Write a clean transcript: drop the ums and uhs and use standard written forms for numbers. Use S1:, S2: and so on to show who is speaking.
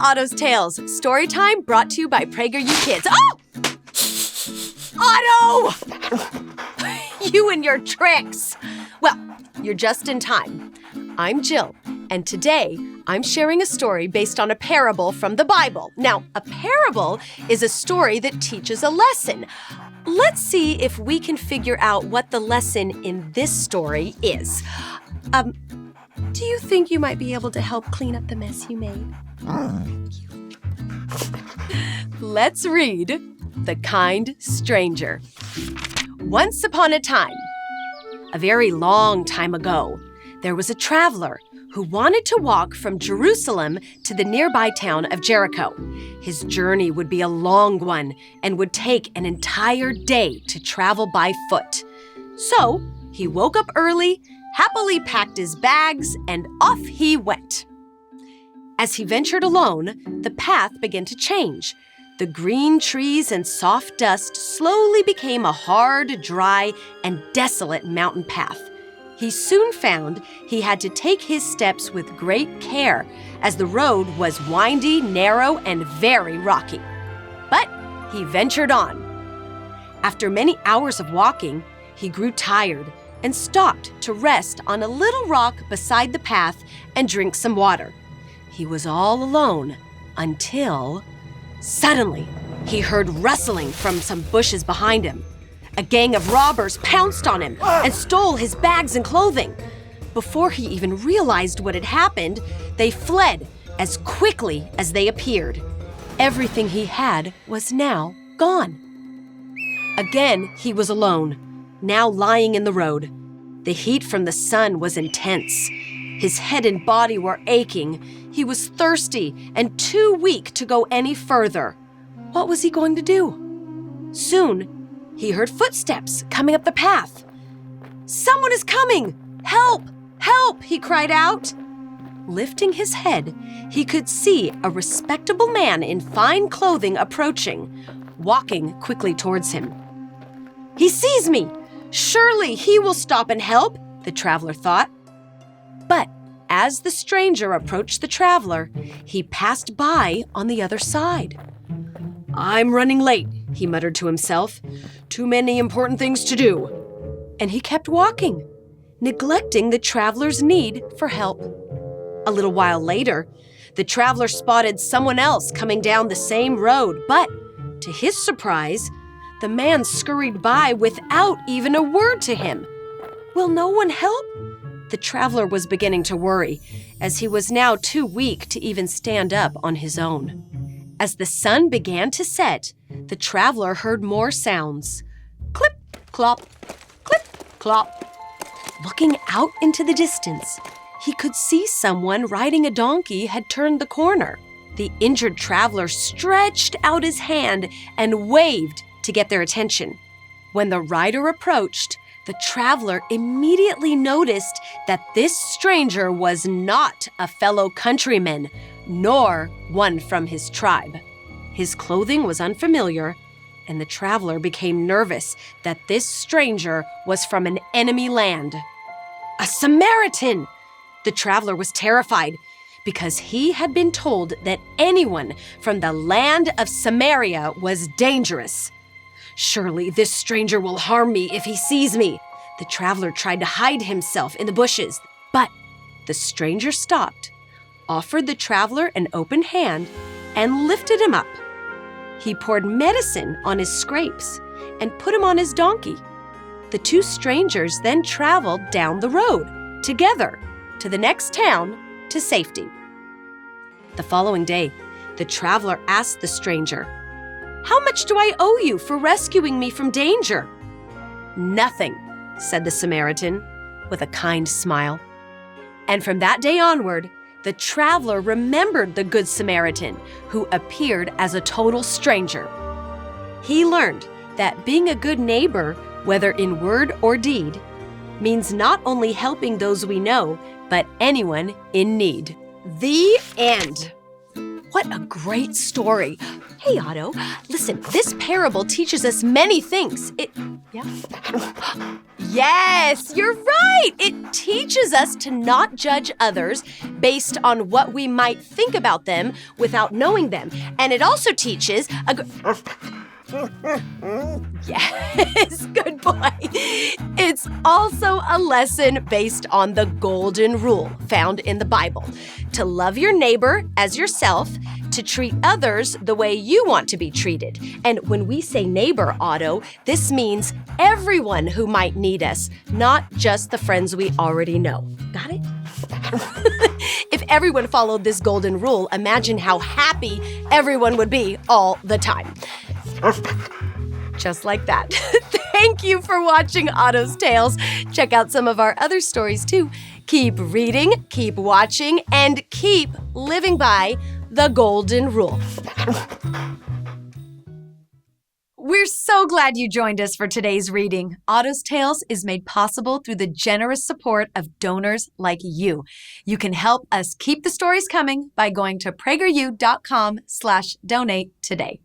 S1: Otto's Tales, story time brought to you by PragerU Kids. Oh! Otto! You and your tricks. Well, you're just in time. I'm Jill, and today I'm sharing a story based on a parable from the Bible. Now, a parable is a story that teaches a lesson. Let's see if we can figure out what the lesson in this story is. Do you think you might be able to help clean up the mess you made? Let's read The Kind Stranger. Once upon a time, a very long time ago, there was a traveler who wanted to walk from Jerusalem to the nearby town of Jericho. His journey would be a long one and would take an entire day to travel by foot. So he woke up early, happily packed his bags, and off he went. As he ventured alone, the path began to change. The green trees and soft dust slowly became a hard, dry, and desolate mountain path. He soon found he had to take his steps with great care, as the road was windy, narrow, and very rocky. But he ventured on. After many hours of walking, he grew tired and stopped to rest on a little rock beside the path and drink some water. He was all alone until suddenly he heard rustling from some bushes behind him. A gang of robbers pounced on him and stole his bags and clothing. Before he even realized what had happened, they fled as quickly as they appeared. Everything he had was now gone. Again, he was alone, now lying in the road. The heat from the sun was intense. His head and body were aching. He was thirsty and too weak to go any further. What was he going to do? Soon, he heard footsteps coming up the path. "Someone is coming! Help! Help!" he cried out. Lifting his head, he could see a respectable man in fine clothing approaching, walking quickly towards him. "He sees me! Surely he will stop and help," the traveler thought. But as the stranger approached the traveler, he passed by on the other side. "I'm running late," he muttered to himself. "Too many important things to do." And he kept walking, neglecting the traveler's need for help. A little while later, the traveler spotted someone else coming down the same road, but to his surprise, the man scurried by without even a word to him. Will no one help? The traveler was beginning to worry, as he was now too weak to even stand up on his own. As the sun began to set, the traveler heard more sounds. Clip, clop, clip, clop. Looking out into the distance, he could see someone riding a donkey had turned the corner. The injured traveler stretched out his hand and waved to get their attention. When the rider approached, the traveler immediately noticed that this stranger was not a fellow countryman, nor one from his tribe. His clothing was unfamiliar, and the traveler became nervous that this stranger was from an enemy land. A Samaritan! The traveler was terrified because he had been told that anyone from the land of Samaria was dangerous. "Surely this stranger will harm me if he sees me." The traveler tried to hide himself in the bushes, but the stranger stopped, offered the traveler an open hand, and lifted him up. He poured medicine on his scrapes and put him on his donkey. The two strangers then traveled down the road together to the next town to safety. The following day, the traveler asked the stranger, "How much do I owe you for rescuing me from danger?" "Nothing," said the Samaritan with a kind smile. And from that day onward, the traveler remembered the Good Samaritan, who appeared as a total stranger. He learned that being a good neighbor, whether in word or deed, means not only helping those we know, but anyone in need. The end. What a great story. Hey, Otto, listen, this parable teaches us many things. Yeah? Yes, you're right. It teaches us to not judge others based on what we might think about them without knowing them. And it also teaches Yes, good boy. It's also a lesson based on the golden rule found in the Bible: to love your neighbor as yourself, to treat others the way you want to be treated. And when we say neighbor, Otto, this means everyone who might need us, not just the friends we already know. Got it? If everyone followed this golden rule, imagine how happy everyone would be all the time. Just like that. Thank you for watching Otto's Tales. Check out some of our other stories too. Keep reading, keep watching, and keep living by the golden rule.
S2: We're so glad you joined us for today's reading. Otto's Tales is made possible through the generous support of donors like you. You can help us keep the stories coming by going to PragerU.com/donate today.